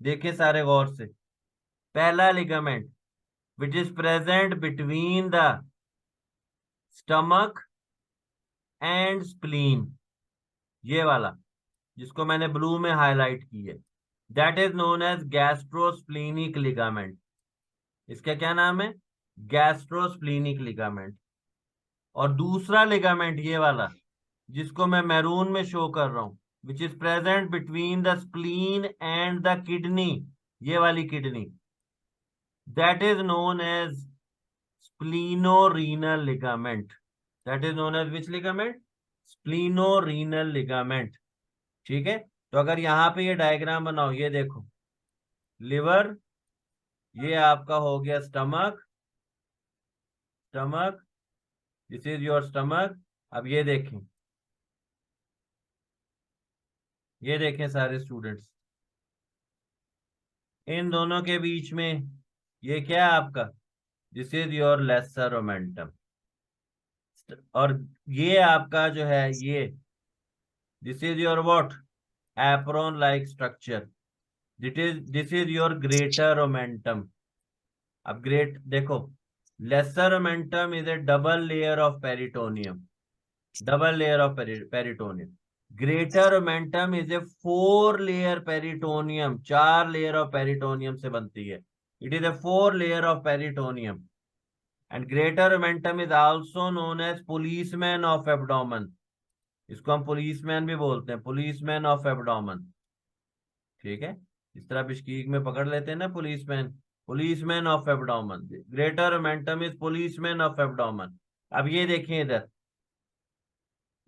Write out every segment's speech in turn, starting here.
देखिए सारे गौर से। पहला ligament which is present between the stomach and spleen, ये वाला जिसको मैंने ब्लू में हाईलाइट की है, that is known as gastrosplenic ligament. इसका क्या नाम है? Gastrosplenic ligament. और दूसरा लिगामेंट ये वाला जिसको मैं मैरून में शो कर रहा हूं, which is present between the spleen and the kidney, ये वाली kidney, that is known as splenorenal ligament. That is known as which ligament? Splenorenal ligament. ठीक है, तो अगर यहाँ पे ये डायग्राम बनाओ, ये देखो, लिवर, ये आपका हो गया stomach, stomach, this is your stomach. अब ये देखें सारे स्टूडेंट्स, इन दोनों के बीच में ये क्या है आपका? This is your lesser omentum. और ये आपका जो है ये, this is your what? Apron like structure. This is your greater omentum. अब ग्रेट देखो, lesser omentum is a double layer of peritoneum, double layer of peritoneum. Greater omentum is a four layer peritoneum, चार layer of peritoneum से बनती है। It is a four layer of peritoneum. And greater omentum is also known as policeman of abdomen. इसको हम policeman भी बोलते हैं, policeman of abdomen. ठीक है, इस तरह बिस्कीक में पकड़ लेते हैं ना policeman, policeman of abdomen. Greater omentum is policeman of abdomen. अब ये देखिए इधर,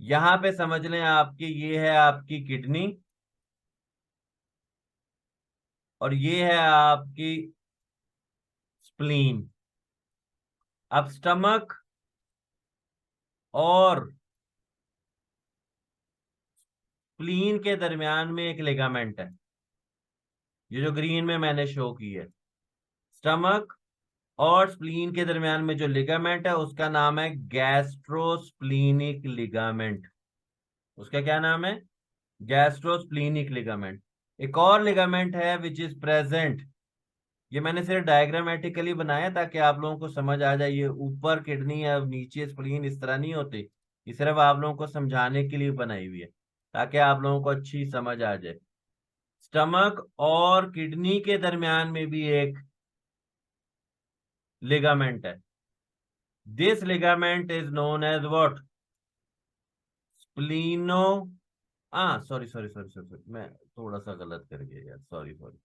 यहां पे समझ लें आपकी ये है आपकी किडनी, और ये है आपकी स्प्लीन। अब स्टमक और स्प्लीन के दरमियान में एक लिगामेंट है, ये जो ग्रीन में मैंने शो की है। स्टमक और स्प्लीन के दरमियान में जो लिगामेंट है उसका नाम है गैस्ट्रोस्प्लीनिक लिगामेंट। उसका क्या नाम है? Gastrosplenic ligament. एक और लिगामेंट है विच इज प्रेजेंट, ये मैंने सिर्फ डायग्रामेटिकली बनाया ताकि आप लोगों को समझ आ जाए, ये ऊपर किडनी या नीचे स्प्लीन इस तरह नहीं होती, ये सिर्फ आप लोगों को समझाने के लिए बनाई हुई है ताकि आप लोगों को अच्छी समझ आ जाए। स्टमक और किडनी के दरमियान में भी एक लिगामेंट है। This ligament is known as what? Spleno, हाँ sorry sorry sorry sorry sorry, मैं थोड़ा सा गलत कर गया यार, सॉरी सॉरी।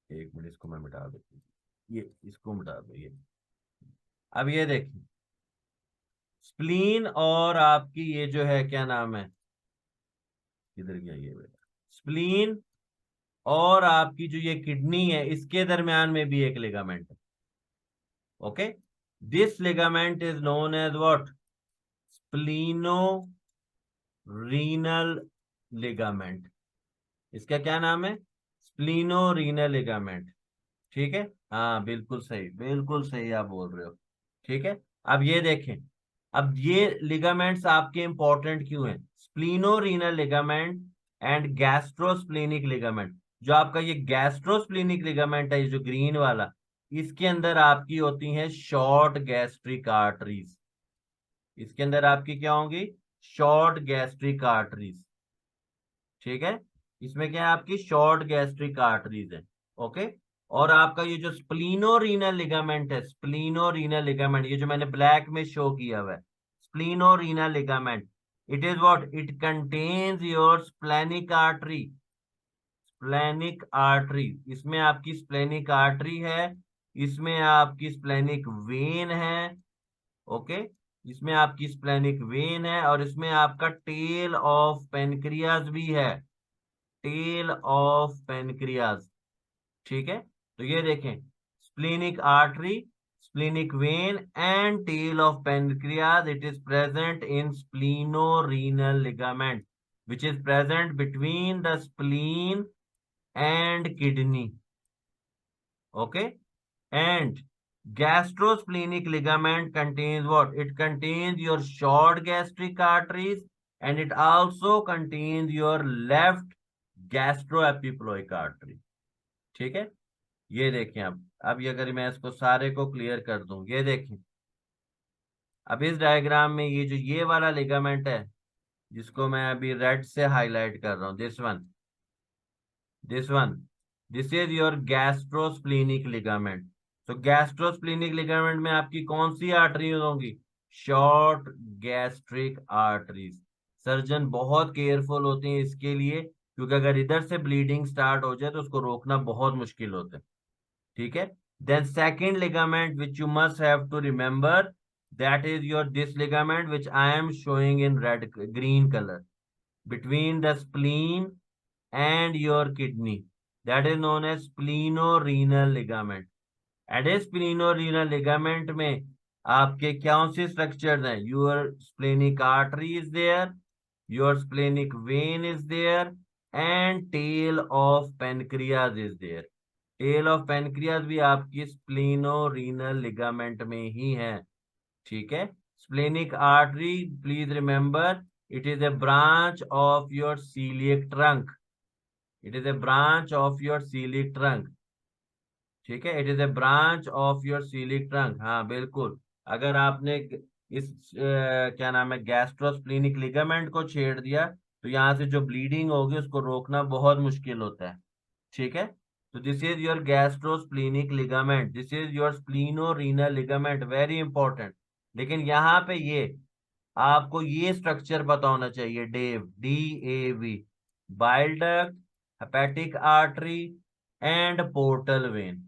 एक मिनट, इसको मैं मिटा देती हूँ, ये इसको मिटा दो ये। अब ये देखिए, स्प्लीन और आपकी ये जो है क्या नाम है, किधर गया ये बेटा, स्प्लीन और आपकी जो ये किडनी है इसके दरमियान में भी एक लिगामेंट है। Okay, this ligament is known as what? Splenorenal ligament. इसका क्या नाम है? Splenorenal ligament. ठीक है, हाँ बिल्कुल सही, बिल्कुल सही आप बोल रहे हो। ठीक है, अब ये देखें, अब ये लिगामेंट्स आपके इंपॉर्टेंट क्यों हैं? स्प्लीनोरीनल लिगामेंट एंड गैस्ट्रोस्प्लेनिक लिगामेंट। जो आपका ये गैस्ट्रोस्प्लेनिक लिगामेंट है, ये जो ग्रीन वाला, इसके अंदर आपकी होती हैं शॉर्ट गैस्ट्रिक आर्टरीज। इसके अंदर आपकी क्या होंगी? Short gastric arteries. ठीक है, इसमें क्या है आपकी शॉर्ट गैस्ट्रिक आर्टरीज है। ओके, और आपका ये जो स्प्लीनोरीनल लिगामेंट है, स्प्लीनोरीनल लिगामेंट, ये जो मैंने ब्लैक में शो किया हुआ है, splenorenal ligament, it is what? It contains your splenic artery. Splenic artery, इसमें आपकी स्प्लेनिक आर्टरी है, इसमें आपकी स्प्लेनिक वेन है। ओके, इसमें आपकी स्प्लेनिक वेन है, और इसमें आपका टेल ऑफ पेनक्रियाज भी है, टेल ऑफ पेनक्रियाज। ठीक है, तो ये देखें, splenic artery, splenic vein and tail of pancreas, it is present in splenorenal ligament which is present between the spleen and kidney. Okay, and gastrosplenic ligament contains what? It contains your short gastric arteries, and it also contains your left gastro epiploic artery. ठीक है, ये देखें। अब ये अगर मैं इसको सारे को क्लियर कर दूं, ये देखें। अब इस डायग्राम में ये जो ये वाला लिगामेंट है, जिसको मैं अभी रेड से हाईलाइट कर रहा हूं, this one this is your gastrosplenic ligament. तो गैस्ट्रोस्प्लीनिक लिगामेंट में आपकी कौन सी आर्टरीज होंगी? Short gastric arteries. सर्जन बहुत केयरफुल होते हैं इसके लिए, क्योंकि अगर इधर से ब्लीडिंग स्टार्ट हो जाए तो उसको रोकना बहुत मुश्किल होता है। ठीक है। Then second ligament which you must have to remember, that is your this ligament which I am showing in red green colour, between the spleen and your kidney, that is known as splenorenal ligament। and इस splenorenal ligament में आपके कौन से structures हैं? your splenic artery is there, your splenic vein is there, and tail of pancreas is there। Tail of pancreas भी आपकी splenorenal ligament में ही है। ठीक है। Splenic artery, please remember, it is a branch of your coeliac trunk. It is a branch of your coeliac trunk. ठीक है, it is a branch of your coeliac trunk. हाँ बिल्कुल। अगर आपने इस क्या नाम है, गैस्ट्रोस्प्लिनिक लिगामेंट को छेड़ दिया, तो यहाँ से जो ब्लीडिंग होगी उसको रोकना बहुत मुश्किल होता है। ठीक है। तो this is your gastrosplenic ligament, this is your splenorenal ligament, very important. लेकिन यहाँ पे ये आपको ये स्ट्रक्चर पता होना चाहिए, DAV, bile duct, hepatic artery and portal vein.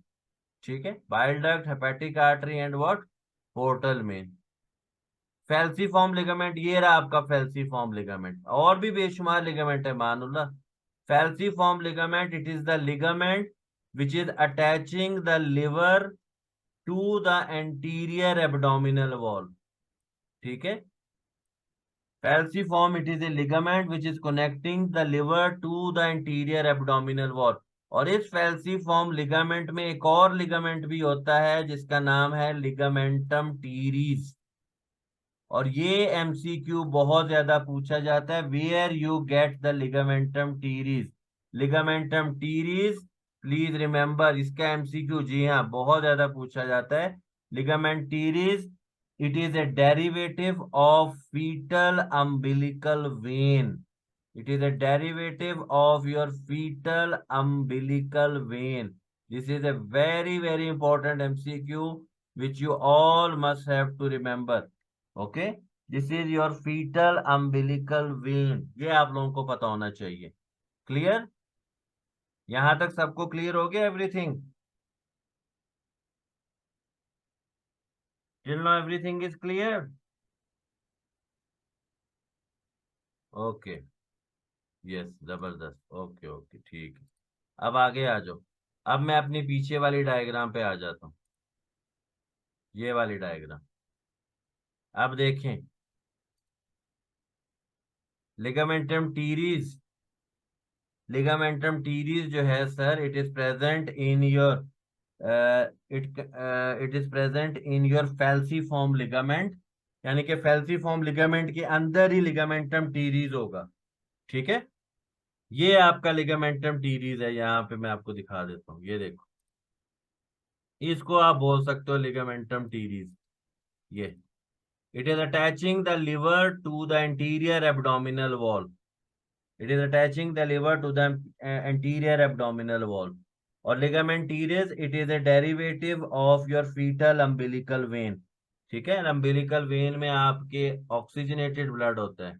ठीक है, bile duct, hepatic artery and what? Portal vein. Falciform ligament, ये रहा आपका फैल्सीफॉर्म लिगामेंट। और भी बेशुमार लिगामेंट है मानुल्ला। Falciform ligament, it is the ligament which is attaching the liver to the anterior abdominal wall। ठीक है, falciform, it is a ligament which is connecting the liver to the anterior abdominal wall। और इस falciform ligament में एक और ligament भी होता है जिसका नाम है लिगामेंटम टीरीज। और ये एमसीक्यू बहुत ज्यादा पूछा जाता है, where you get the ligamentum teres. Ligamentum teres, please remember, इसका एमसीक्यू जी हाँ बहुत ज्यादा पूछा जाता है। Ligament teres, it is a derivative of fetal umbilical vein. It is a derivative of your fetal umbilical vein. This is a very very important MCQ which you all must have to remember। Okay, this is your fetal umbilical vein, ये आप लोगों को पता होना चाहिए। Clear? यहां तक सबको क्लियर हो गया everything? Till now everything is clear? Okay, yes, जबरदस्त। ओके ओके, ठीक है। अब आगे आ जाओ। अब मैं अपनी पीछे वाली डायग्राम पे आ जाता हूँ, ये वाली डायग्राम। अब देखें, लिगामेंटम टीरीज, लिगामेंटम टीरीज जो है sir, it is present in your it is present in your falciform ligament. यानी कि फैल्सीफॉर्म लिगामेंट के अंदर ही लिगामेंटम टीरीज होगा। ठीक है, ये आपका लिगामेंटम टीरीज है। यहाँ पे मैं आपको दिखा देता हूँ, ये देखो, इसको आप बोल सकते हो लिगामेंटम टीरीज। ये it is attaching the liver to the anterior abdominal wall. It is attaching the liver to the anterior abdominal wall. और ligament teres, it is a derivative of your fetal umbilical vein. ठीक है, umbilical when में आपके oxygenated blood होता है।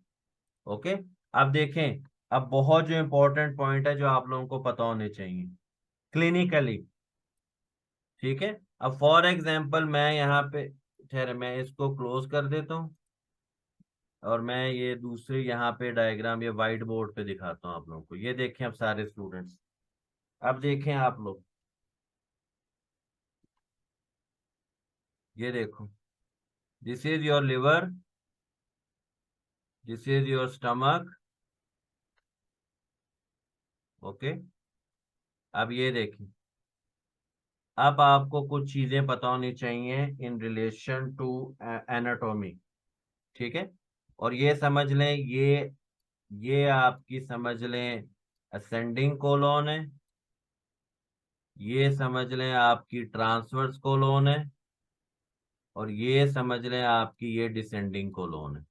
Okay, अब देखें, अब बहुत जो इंपॉर्टेंट पॉइंट है जो आप लोगों को पता होने चाहिए क्लिनिकली। ठीक है, अब फॉर एग्जाम्पल मैं यहाँ पे, ठहरे, मैं इसको क्लोज कर देता हूँ और मैं ये दूसरे यहाँ पे डायग्राम ये व्हाइट बोर्ड पे दिखाता हूँ आप लोगों को। ये देखें अब सारे स्टूडेंट्स, अब देखें आप लोग, ये देखो, this is your liver, this is your stomach. Okay, अब ये देखें, अब आपको कुछ चीजें पता होनी चाहिए इन रिलेशन टू एनाटॉमी। ठीक है, और ये समझ लें, ये आपकी समझ लें असेंडिंग कोलोन है, ये समझ लें आपकी ट्रांसवर्स कोलोन है, और ये समझ लें आपकी ये डिसेंडिंग कोलोन है।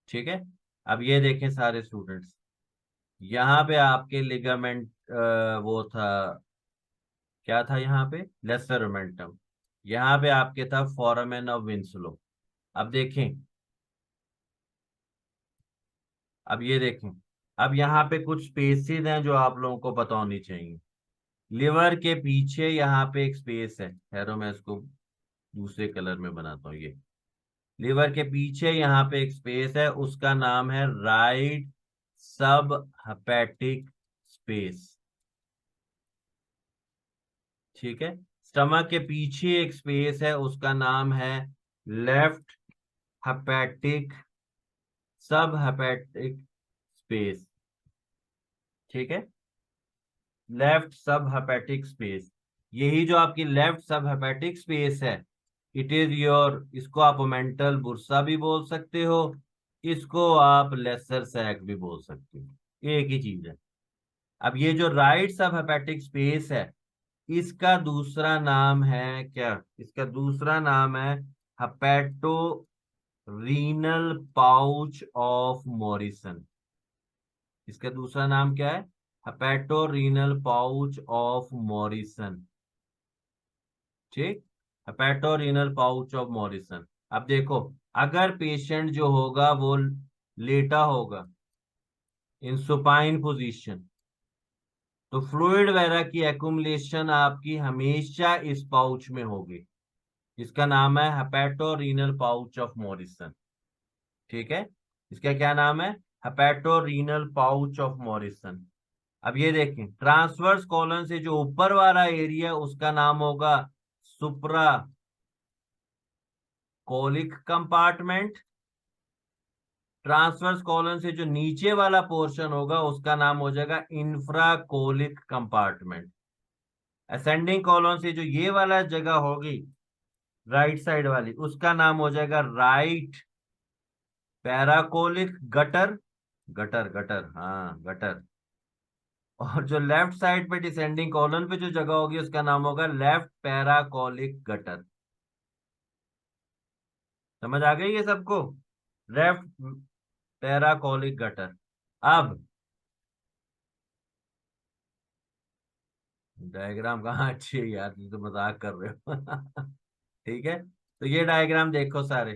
ठीक है। अब ये देखें सारे स्टूडेंट्स, यहाँ पे आपके लिगामेंट वो था, क्या था यहाँ पे, लेसर मोमेंटम, यहाँ पे आपके था फोरामेन ऑफ विंसलो। अब देखें, अब ये देखें, अब यहाँ पे कुछ स्पेसेस हैं जो आप लोगों को पता होनी चाहिए। लिवर के पीछे यहाँ पे एक स्पेस है, खैर मैं इसको दूसरे कलर में बनाता हूँ। ये लिवर के पीछे यहाँ पे एक स्पेस है, उसका नाम है राइट सब हेपेटिक स्पेस। ठीक है। स्टमक के पीछे एक स्पेस है, उसका नाम है लेफ्ट हेपेटिक सब हेपेटिक स्पेस। ठीक है। लेफ्ट सब हेपेटिक स्पेस, यही जो आपकी लेफ्ट सब हेपेटिक स्पेस है, इट इज योर, इसको आप ओमेंटल बुर्सा भी बोल सकते हो, इसको आप लेसर सैक भी बोल सकते हो, एक ही चीज है। अब ये जो राइट सब हेपेटिक स्पेस है, इसका दूसरा नाम है क्या, इसका दूसरा नाम है hepato renal pouch of Morrison. इसका दूसरा नाम क्या है, hepato renal pouch of Morrison. ठीक, हेपेटोरीनल पाउच ऑफ मॉरिसन। अब देखो, अगर पेशेंट जो होगा वो लेटा होगा इन सुपाइन पोजीशन, तो फ्लूइड वगैरह की एक्युमुलेशन आपकी हमेशा इस पाउच में होगी। इसका नाम है हेपेटोरीनल पाउच ऑफ मॉरिसन। ठीक है, इसका क्या नाम है, हेपेटोरीनल पाउच ऑफ मॉरिसन। अब ये देखें, ट्रांसवर्स कॉलन से जो ऊपर वाला एरिया उसका नाम होगा सुप्रा कोलिक कंपार्टमेंट। ट्रांसवर्स कॉलन से जो नीचे वाला पोर्शन होगा उसका नाम हो जाएगा इंफ्राकोलिक कंपार्टमेंट। असेंडिंग कॉलन से जो ये वाला जगह होगी राइट साइड वाली, उसका नाम हो जाएगा राइट पैराकोलिक गटर, गटर गटर, हाँ गटर। और जो लेफ्ट साइड पे डिसेंडिंग कॉलन पे जो जगह होगी उसका नाम होगा लेफ्ट पैराकोलिक गटर। समझ आ गई ये सबको, लेफ्ट पैराकोलिक गटर। अब डायग्राम कहाँ अच्छी है यार, तुम तो मजाक कर रहे हो। ठीक है, तो ये डायग्राम देखो सारे,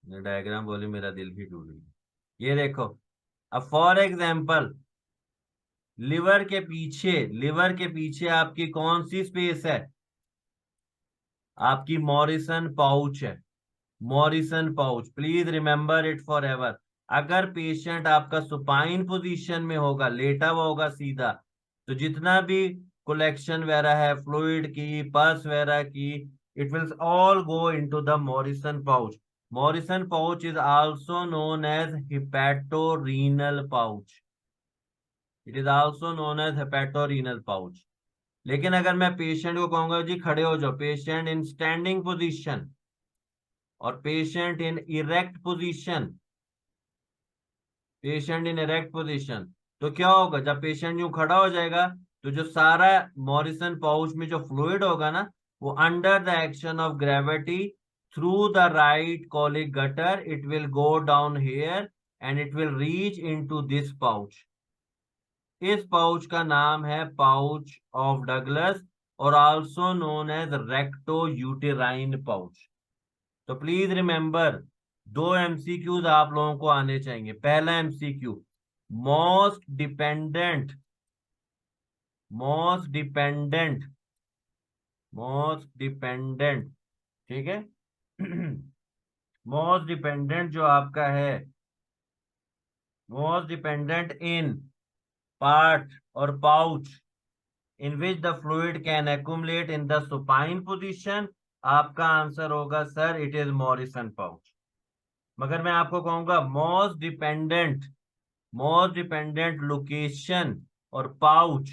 ये डायग्राम बोले मेरा दिल ही टूट गया। ये देखो, अब फॉर एग्जाम्पल लिवर के पीछे आपकी कौन सी स्पेस है, आपकी मॉरिसन पाउच है। Morrison pouch, please remember it for ever. अगर पेशेंट आपका सुपाइन पोजीशन में होगा, लेटा हुआ होगा सीधा, तो जितना भी कोलेक्शन वगैरह है फ्लूइड की, पस वगैरह की, it will all go into the Morrison pouch. Morrison pouch is also known as hepatorenal pouch, it is also known as hepatorenal pouch. लेकिन अगर मैं पेशेंट को कहूंगा जी खड़े हो जाओ, पेशेंट इन स्टैंडिंग पोजीशन और patient in erect position, patient in erect position, तो क्या होगा, जब पेशेंट यूं खड़ा हो जाएगा तो जो सारा मॉरिसन पाउच में जो फ्लूइड होगा ना, वो under the action of gravity through the right colic gutter it will go down here and it will reach into this pouch. इस पाउच का नाम है पाउच ऑफ डगलस, और also known as recto uterine pouch. तो please remember, दो MCQs आप लोगों को आने चाहिए। पहला MCQ, most dependent, most dependent, most dependent, ठीक है। मोस्ट डिपेंडेंट जो आपका है, मोस्ट डिपेंडेंट इन पार्ट और pouch in which the fluid can accumulate in the supine position, आपका आंसर होगा sir it is Morrison pouch. मगर मैं आपको कहूंगा most dependent location or pouch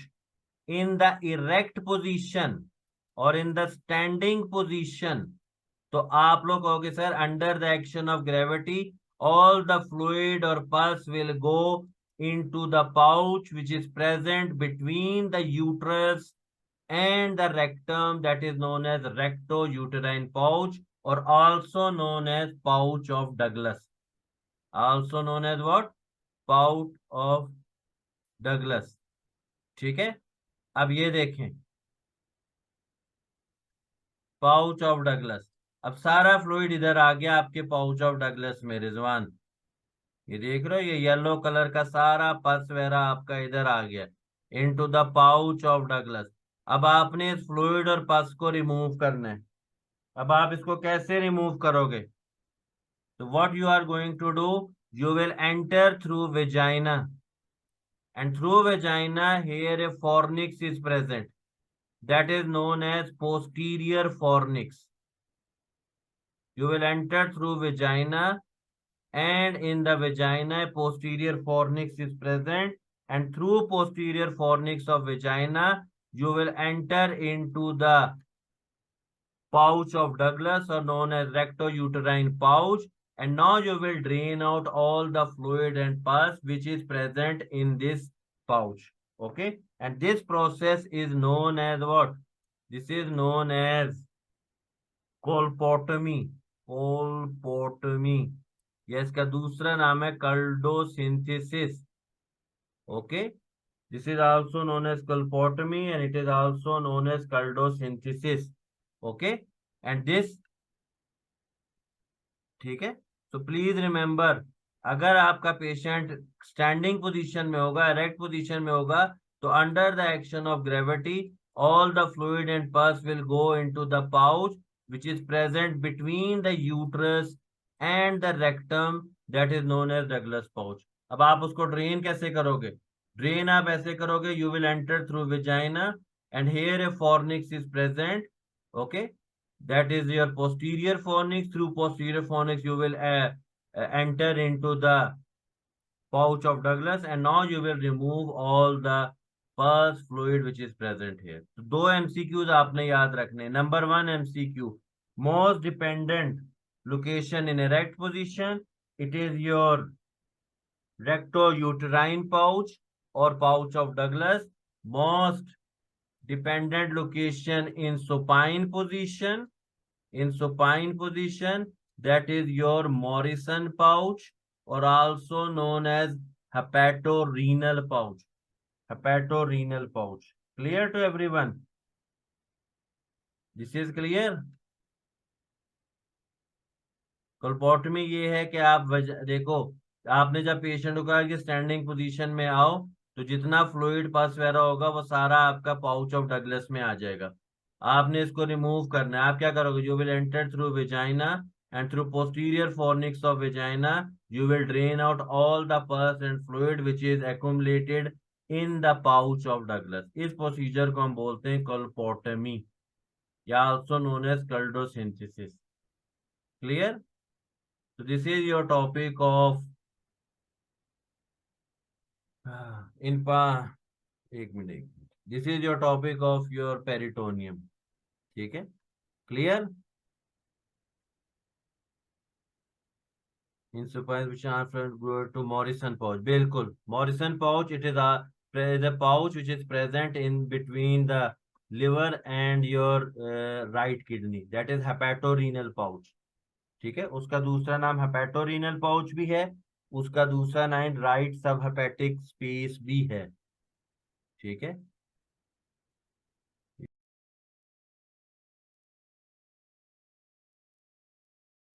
in the erect position or in the standing position, तो आप लोग कहोगे sir under the action of gravity all the fluid or pus will go into the pouch which is present between the uterus and the rectum, that is known as recto-uterine pouch, or also known as pouch of Douglas. Also known as what? Pouch of Douglas. ठीक है, अब ये देखें, pouch of Douglas. अब सारा fluid इधर आ गया आपके पाउच ऑफ डगलस में, रिजवान ये देख रहे हो, ये येलो कलर का सारा पस वगैरह आपका इधर आ गया into the pouch of Douglas. अब आपने इस फ्लूइड और पस को रिमूव करना है। अब आप इसको कैसे रिमूव करोगे? तो what you are going to do, you will enter through vagina, and through vagina here a fornix is present, that is known as posterior fornix. You will enter through vagina, and in the vagina posterior fornix is present, and through posterior fornix of vagina you will enter into the pouch of Douglas, or known as recto-uterine pouch, and now you will drain out all the fluid and pus which is present in this pouch. Okay, and this process is known as what? This is known as colpotomy. Colpotomy, ये इसका दूसरा नाम है कर्डोसिंथेसिस. Okay, this is also known as colpotomy and it is also known as कर्डोसिंथेसिस. Okay, and this, ठीक है, तो please remember, अगर आपका पेशेंट स्टैंडिंग पोजीशन में होगा, एरेक्ट पोजीशन में होगा, तो under the action of gravity all the fluid and pus will go into the pouch which is present between the uterus and the rectum, that is known as Douglas pouch. अब आप उसको drain कैसे करोगे? Drain आप ऐसे करोगे, you will enter through vagina and here a fornix is present. Okay, that is your posterior fornix. Through posterior fornix you will enter into the pouch of Douglas, and now you will remove all the pus fluid which is present here. तो दो MCQs आपने याद रखने. Number 1 MCQ, most dependent location in erect position, it is your recto-uterine pouch or pouch of Douglas. Most dependent location in supine position, that is your Morrison pouch, or also known as hepatorenal pouch. Hepatorenal pouch. Clear to everyone? This is clear? कोल्पोटमी ये है कि आप देखो, आपने जब patient को कहा कि स्टैंडिंग पोजीशन में आओ, तो जितना फ्लूइड पास वगैरह होगा वो सारा आपका पाउच ऑफ डगलस में आ जाएगा। आपने इसको रिमूव करना है। आप क्या करोगे? You will enter through vagina and through posterior fornix of vagina you will drain out all the pus and fluid which is accumulated in the pouch of Douglas. इस प्रोसीजर को हम बोलते हैं कोल्पोटमी, या also known as कर्डोसिंथेसिस. Clear? So this is your topic of in pa एक minute, this is your topic of your peritoneum. ठीक है, clear? In supine which are to Morrison pouch. बिल्कुल, Morrison pouch, it is the pouch which is present in between the liver and your right kidney, that is hepatorenal pouch. ठीक है, उसका दूसरा नाम हेपेटोरीनल pouch भी है, उसका दूसरा नाम राइट सब हेपेटिक स्पेस भी है. ठीक है,